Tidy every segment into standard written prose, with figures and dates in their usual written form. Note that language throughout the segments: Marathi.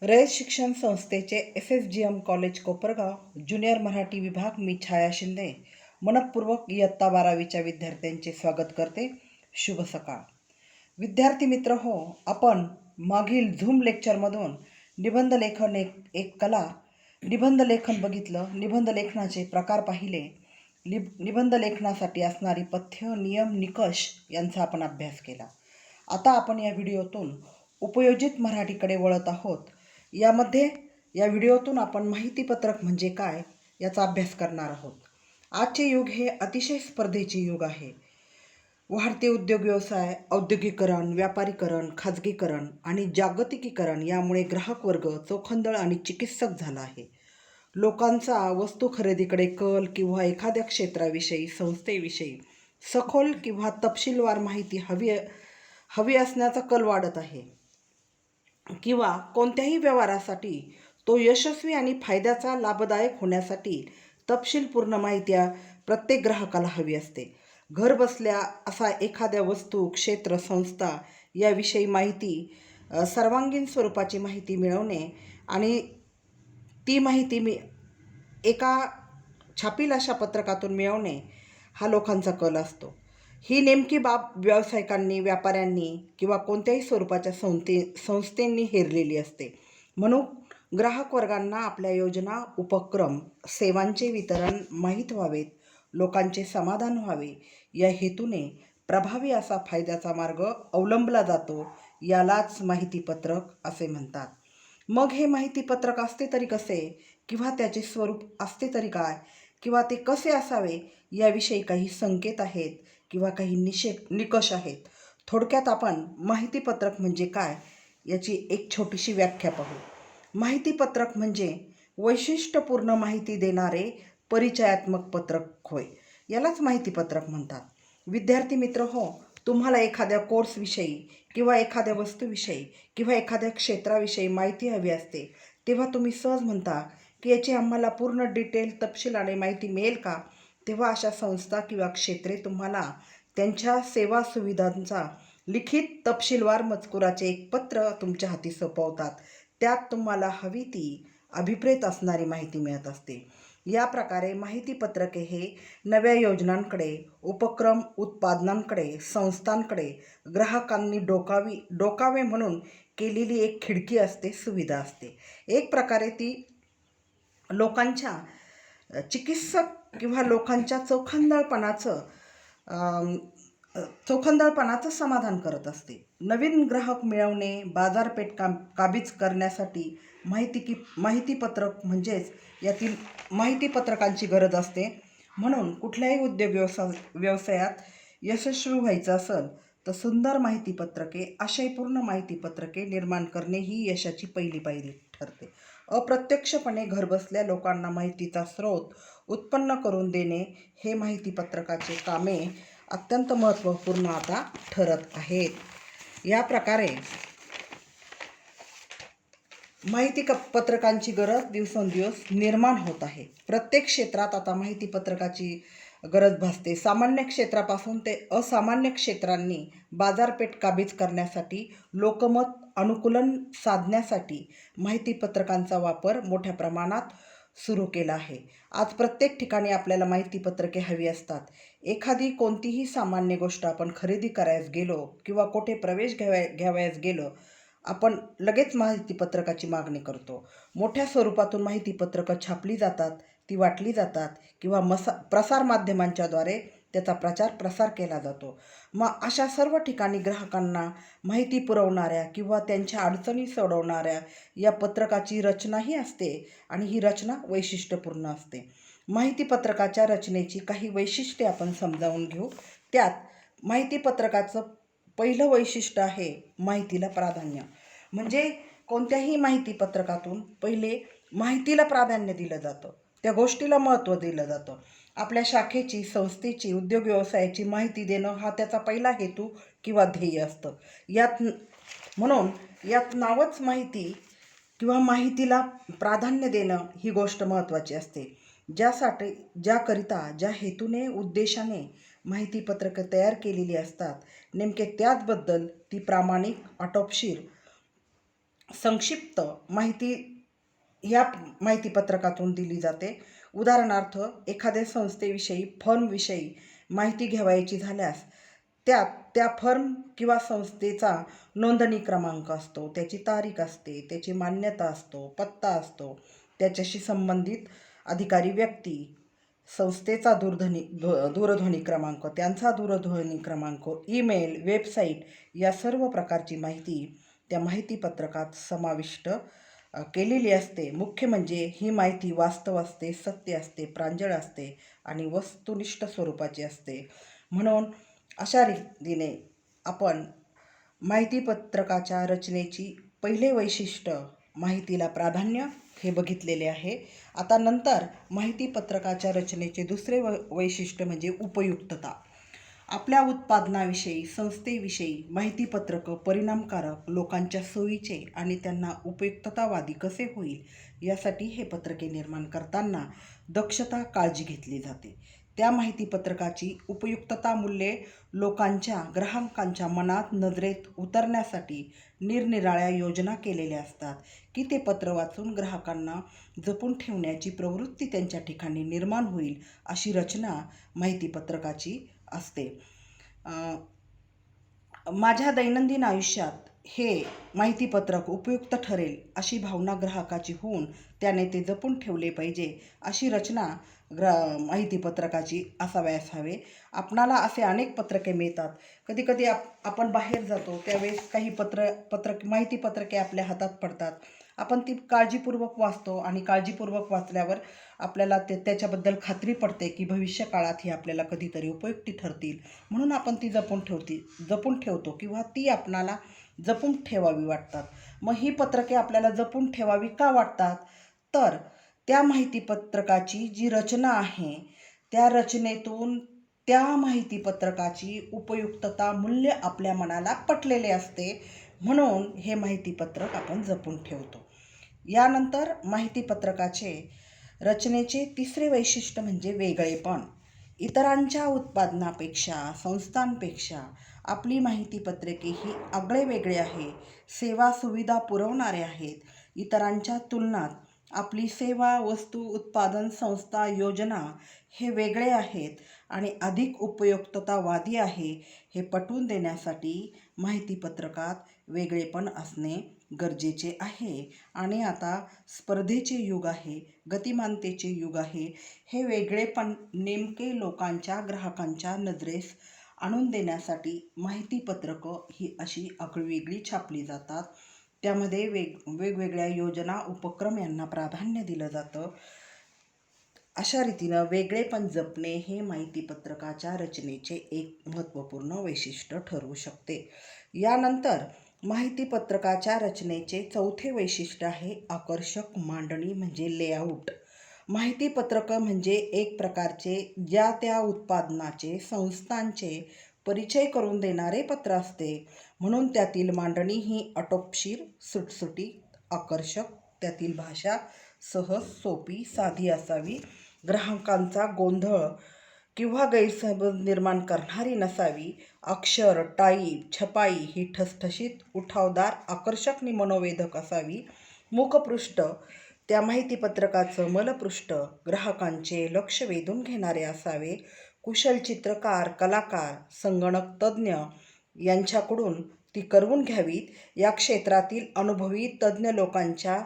रयत शिक्षण संस्थेचे FSGM college Kopargaon junior Marathi विभाग मी छाया शिंदे मनपूर्वक इयत्ता 12वीच्या विद्यार्थ्यांचे स्वागत करते। शुभ सकाळ विद्यार्थी मित्र हो, आपण मागील झूम लेक्चरमधून निबंध लेखन एक कला निबंध लेखन बघितलं, निबंध लेखनाचे प्रकार पाहिले, निबंध लेखनासाठी असणारी पथ्य, नियम, निकष यांचा आपण अभ्यास केला। आता आपण या व्हिडिओतून उपयोजित मराठीकडे वळत आहोत। या व्हिडिओतून आपण माहितीपत्रक म्हणजे काय याचा अभ्यास करणार आहोत। आजचे युग हे अतिशय स्पर्धेचे युग आहे। वाढते उद्योग व्यवसाय, औद्योगिकरण, व्यापारीकरण, खाजगीकरण आणि जागतिकीकरण यामुळे ग्राहक वर्ग चोखंदळ आणि चिकित्सक झाला आहे। लोकांचा वस्तू खरेदीकडे कल किंवा एखाद्या क्षेत्राविषयी, संस्थेविषयी सखोल किंवा तपशीलवार माहिती हवी असण्याचा कल वाढत आहे किंवा कोणत्याही व्यवहारासाठी तो यशस्वी आणि फायद्याचा लाभदायक होण्यासाठी तपशीलपूर्ण माहिती प्रत्येक ग्राहकाला हवी असते। घर बसल्या असा एखाद्या वस्तू, क्षेत्र, संस्था याविषयी माहिती, सर्वांगीण स्वरूपाची माहिती मिळवणे आणि ती माहिती एका छापील अशा पत्रकातून मिळवणे हा लोकांचा कल असतो। ही नेमकी बाब व्यावसायिकांनी, व्यापाऱ्यांनी किंवा कोणत्याही स्वरूपाच्या संस्थेंनी हेरलेली असते। म्हणून ग्राहक वर्गांना आपल्या योजना, उपक्रम, सेवांचे वितरण माहीत व्हावेत, लोकांचे समाधान व्हावे या हेतूने प्रभावी असा फायद्याचा मार्ग अवलंबला जातो। यालाच माहितीपत्रक असे म्हणतात। मग हे माहितीपत्रक असते तरी कसे, किंवा त्याचे स्वरूप असते तरी काय, किंवा ते कसे असावे याविषयी काही संकेत आहेत किंवा काही निकष आहेत। थोडक्यात आपण माहितीपत्रक म्हणजे काय याची एक छोटीशी व्याख्या पाहू। माहितीपत्रक म्हणजे वैशिष्ट्यपूर्ण माहिती देणारे परिचयात्मक पत्रक होय, यालाच माहितीपत्रक म्हणतात। विद्यार्थी मित्र हो, तुम्हाला एखाद्या कोर्सविषयी किंवा एखाद्या वस्तूविषयी किंवा एखाद्या क्षेत्राविषयी माहिती हवी असते, तेव्हा तुम्ही सहज म्हणता की याची आम्हाला पूर्ण डिटेल, तपशीलाने माहिती मिळेल का? तेव्हा अशा संस्था किंवा क्षेत्रे तुम्हाला त्यांच्या सेवा सुविधांचा लिखित तपशीलवार मजकुराचे एक पत्र तुमच्या हाती सोपवतात। त्यात तुम्हाला हवी ती अभिप्रेत असणारी माहिती मिळत असते। या प्रकारे माहितीपत्रके हे नव्या योजनांकडे, उपक्रम, उत्पादनांकडे, संस्थांकडे ग्राहकांनी डोकावे म्हणून केलेली एक खिडकी असते, सुविधा असते। एक प्रकारे ती लोकांच्या चिकित्सक किंवा लोकांच्या चोखंदळपणाचं समाधान करत असते। नवीन ग्राहक मिळवणे, बाजारपेठ काबीज करण्यासाठी माहितीपत्रक म्हणजेच यातील माहितीपत्रकांची गरज असते। म्हणून कुठल्याही उद्योग व्यवसायात यशस्वी व्हायचं असेल तर सुंदर माहितीपत्रके, आशयपूर्ण माहितीपत्रके निर्माण करणे ही यशाची पहिली पायरी ठरते। अप्रत्यक्षपणे घरबसल्या लोकांना माहितीचा स्रोत उत्पन्न करून देणे हे माहितीपत्रकाचे कामे अत्यंत महत्त्वपूर्ण आता ठरत आहेत। या प्रकारे माहितीपत्रकांची गरज दिवसेंदिवस निर्माण होत आहे। प्रत्येक क्षेत्रात आता माहितीपत्रकाची गरज भासते। सामान्य क्षेत्रापासून ते असामान्य क्षेत्रांनी बाजारपेठ काबीज करण्यासाठी, लोकमत अनुकूलन साधण्यासाठी माहितीपत्रकांचा वापर मोठ्या प्रमाणात सुरू केला आहे। आज प्रत्येक ठिकाणी आपल्याला माहितीपत्रके हवी असतात। एखादी कोणतीही सामान्य गोष्ट आपण खरेदी करायला गेलो किंवा कुठे प्रवेश घ्यावयास गेलो, आपण लगेच माहितीपत्रकाची मागणी करतो। मोठ्या स्वरूपातून माहितीपत्रकं छापली जातात, ती वाटली जातात किंवा प्रसारमाध्यमांच्या द्वारे त्याचा प्रसार केला जातो। मग अशा सर्व ठिकाणी ग्राहकांना माहिती पुरवणाऱ्या किंवा त्यांच्या अडचणी सोडवणाऱ्या या पत्रकाची रचनाही असते आणि ही रचना वैशिष्ट्यपूर्ण असते। माहितीपत्रकाच्या रचनेची काही वैशिष्ट्ये आपण समजावून घेऊ। त्यात माहितीपत्रकाचं पहिलं वैशिष्ट्य आहे माहितीला प्राधान्य। म्हणजे कोणत्याही माहितीपत्रकातून पहिले माहितीला प्राधान्य दिलं जातं, त्या गोष्टीला महत्त्व दिलं जातं। आपल्या शाखेची, संस्थेची, उद्योग व्यवसायाची माहिती देणं हा त्याचा पहिला हेतू किंवा ध्येय असतं। म्हणून यात नावच माहिती किंवा माहितीला प्राधान्य देणं ही गोष्ट महत्त्वाची असते। ज्या हेतूने, उद्देशाने माहितीपत्रकं तयार केलेली असतात, नेमके त्याचबद्दल ती प्रामाणिक, आटोपशीर संक्षिप्त माहिती या माहितीपत्रकातून दिली जाते. उदाहरणार्थ, एखाद्या संस्थेविषयी, फर्मविषयी माहिती घ्यावयाची झाल्यास त्या फर्म किंवा संस्थेचा नोंदणी क्रमांक असतो, त्याची तारीख असते, त्याची मान्यता असतो, पत्ता असतो, त्याच्याशी संबंधित अधिकारी व्यक्ती, संस्थेचा दूरध्वनी क्रमांक, त्यांचा दूरध्वनी क्रमांक, ईमेल, वेबसाईट या सर्व प्रकारची माहिती त्या माहितीपत्रकात समाविष्ट केलेली असते. मुख्य म्हणजे ही माहिती वास्तव असते, सत्य असते, प्रांजळ असते आणि वस्तुनिष्ठ स्वरूपाची असते. म्हणून अशा रीतीने आपण माहितीपत्रकाच्या रचनेची पहिले वैशिष्ट्य माहितीला प्राधान्य हे बघितलेले आहे. आता नंतर माहितीपत्रकाच्या रचनेचे दुसरे वैशिष्ट्य म्हणजे उपयुक्तता. आपल्या उत्पादनाविषयी, संस्थेविषयी माहितीपत्रक परिणामकारक, लोकांच्या सोयीचे आणि त्यांना उपयुक्ततावादी कसे होईल यासाठी हे पत्रके निर्माण करताना दक्षता, काळजी घेतली जाते. त्या माहितीपत्रकाची उपयुक्तता मूल्ये लोकांच्या, ग्राहकांच्या मनात, नजरेत उतरण्यासाठी निरनिराळ्या योजना केलेल्या असतात की ते पत्र वाचून ग्राहकांना जपून ठेवण्याची प्रवृत्ती त्यांच्या ठिकाणी निर्माण होईल अशी रचना माहितीपत्रकाची असते. माझ्या दैनंदिन आयुष्यात हे माहितीपत्रक उपयुक्त ठरेल अशी भावना ग्राहकाची होऊन त्याने ते जपून ठेवले पाहिजे अशी रचना माहितीपत्रकाची असावयास हवे. आपणाला असे अनेक पत्रके मिळतात. कधीकधी आपण बाहेर जातो त्यावेळेस काही माहितीपत्रके आपल्या हातात पडतात. आपण ती काळजीपूर्वक वाचतो आणि काळजीपूर्वक वाचल्यावर आपल्याला त्याच्याबद्दल खात्री पडते की भविष्य काळात ही आपल्याला कधीतरी उपयुक्ती ठरतील, म्हणून आपण ती जपून ठेवतो किंवा ती आपणाला जपून ठेवावी वाटतात. मग ही पत्रके आपल्याला जपून ठेवावी का वाटतात? तर त्या माहितीपत्रकाची जी रचना आहे त्या रचनेतून त्या माहितीपत्रकाची उपयुक्तता मूल्य आपल्या मनाला पटलेले असते, म्हणून हे माहितीपत्रक आपण जपून ठेवतो. यानंतर माहितीपत्रकाचे रचनेचे तिसरे वैशिष्ट्य म्हणजे वेगळेपण. इतरांच्या उत्पादनापेक्षा, संस्थांपेक्षा आपली माहितीपत्रके ही आगळेवेगळे आहे. सेवा सुविधा पुरवणारे आहेत. इतरांच्या तुलनात आपली सेवा, वस्तू, उत्पादन, संस्था, योजना हे वेगळे आहेत आणि अधिक उपयुक्ततावादी आहे हे पटवून देण्यासाठी माहितीपत्रकात वेगळेपण असणे गरजेचे आहे. आणि आता स्पर्धेचे युग आहे, गतिमानतेचे युग आहे. हे वेगळेपण नेमके लोकांच्या, ग्राहकांच्या नजरेस आणून देण्यासाठी माहितीपत्रकं ही अशी आगळीवेगळी छापली जातात. त्यामध्ये वेगवेगळ्या योजना, उपक्रम यांना प्राधान्य दिलं जातं. अशा रीतीनं वेगळेपण जपणे हे माहितीपत्रकाच्या रचनेचे एक महत्त्वपूर्ण वैशिष्ट्य ठरू शकते. यानंतर माहितीपत्रकाच्या रचनेचे चौथे वैशिष्ट्य आहे आकर्षक मांडणी म्हणजे लेआउट. माहितीपत्रक म्हणजे एक प्रकारचे ज्या त्या उत्पादनाचे, संस्थांचे परिचय करून देणारे पत्र असते. म्हणून त्यातील मांडणी ही आटोपशीर, सुटसुटीत, आकर्षक, त्यातील भाषा सहज, सोपी, साधी असावी. ग्राहकांचा गोंधळ किंवा गैरसमज निर्माण करणारी नसावी. अक्षर, टाईप, छपाई ही ठसठशीत, उठावदार, आकर्षक आणि मनोवेधक असावी. मुखपृष्ठ, त्या माहितीपत्रकाचं मलपृष्ठ ग्राहकांचे लक्ष वेधून घेणारे असावे. कुशल चित्रकार, कलाकार, संगणक तज्ज्ञ यांच्याकडून ती करवून घ्यावीत. या क्षेत्रातील अनुभवी तज्ज्ञ लोकांच्या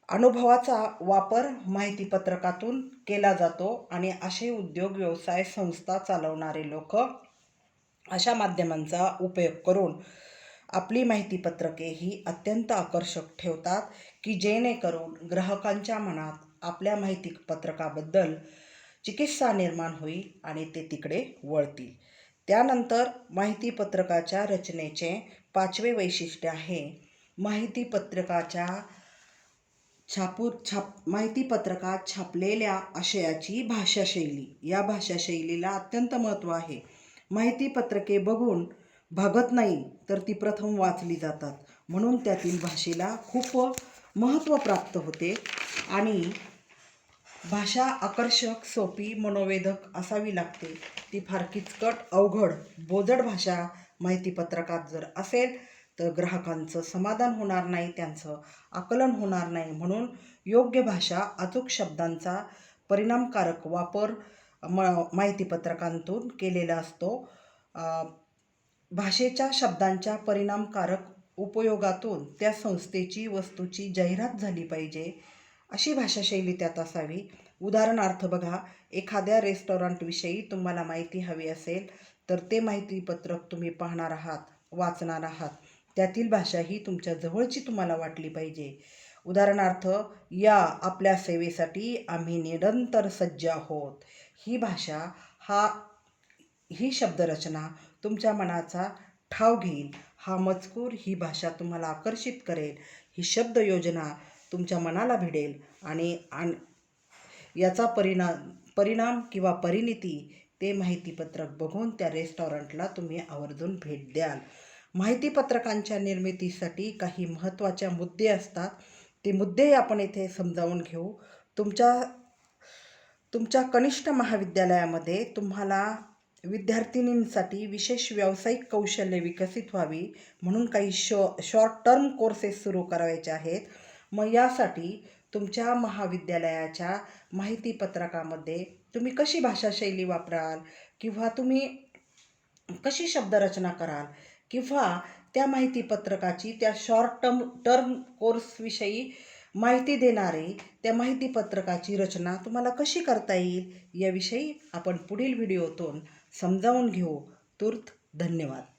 अनुभवाचा वापर माहितीपत्रकातून केला जातो आणि असे उद्योग, व्यवसाय, संस्था चालवणारे लोक अशा माध्यमांचा उपयोग करून आपली माहितीपत्रके ही अत्यंत आकर्षक ठेवतात की जेणेकरून ग्राहकांच्या मनात आपल्या माहितीपत्रकाबद्दल चिकित्सा निर्माण होईल आणि ते तिकडे वळतील. त्यानंतर माहितीपत्रकाच्या रचनेचे पाचवे वैशिष्ट्य आहे माहितीपत्रकात छापलेल्या आशयाची भाषाशैली. या भाषाशैलीला अत्यंत महत्त्व आहे. माहितीपत्रके बघून भागत नाही तर ती प्रथम वाचली जातात, म्हणून त्यातील भाषेला खूप महत्त्व प्राप्त होते आणि भाषा आकर्षक, सोपी, मनोवेधक असावी लागते. ती फार किचकट, अवघड, बोजड भाषा माहितीपत्रकात जर असेल तर ग्राहकांचं समाधान होणार नाही, त्यांचं आकलन होणार नाही. म्हणून योग्य भाषा, अचूक शब्दांचा परिणामकारक वापर माहितीपत्रकांतून केलेला असतो. भाषेच्या शब्दांच्या परिणामकारक उपयोगातून त्या संस्थेची, वस्तूची जाहिरात झाली पाहिजे, अशी भाषाशैली त्यात असावी. उदाहरणार्थ बघा, एखाद्या रेस्टॉरंटविषयी तुम्हाला माहिती हवी असेल तर ते माहितीपत्रक तुम्ही पाहणार आहात, वाचणार आहात. त्यातील भाषा ही तुमच्या जवळची तुम्हाला वाटली पाहिजे. उदाहरणार्थ, या आपल्या सेवेसाठी आम्ही निरंतर सज्ज आहोत. ही भाषा, ही शब्दरचना तुमच्या मनाचा ठाव घेईल. हा मजकूर, ही भाषा तुम्हाला आकर्षित करेल. ही शब्दयोजना तुमच्या मनाला भिडेल आणि याचा परिणाम किंवा परिणिती ते माहितीपत्रक बघून त्या रेस्टॉरंटला तुम्ही आवर्जून भेट द्याल. माहितीपत्रकांच्या निर्मितीसाठी काही महत्त्वाचे मुद्दे असतात. ते मुद्दे आपण येथे समजावून घेऊ. तुमच्या कनिष्ठ महाविद्यालयामध्ये तुम्हाला विद्यार्थिनींसाठी विशेष व्यावसायिक कौशल्य विकसित व्हावी म्हणून काही शॉर्ट टर्म कोर्सेस सुरू करायचे आहेत. मग यासाठी तुमच्या महाविद्यालयाच्या माहितीपत्रकामध्ये तुम्ही कशी भाषाशैली वापराल किंवा तुम्ही कशी शब्दरचना कराल किंवा त्या माहितीपत्रकाची, त्या शॉर्ट टर्म कोर्सविषयी माहिती देणारे त्या माहितीपत्रकाची रचना तुम्हाला कशी करता येईल, याविषयी आपण पुढील व्हिडिओतून समजावून घेऊ. तूर्त धन्यवाद.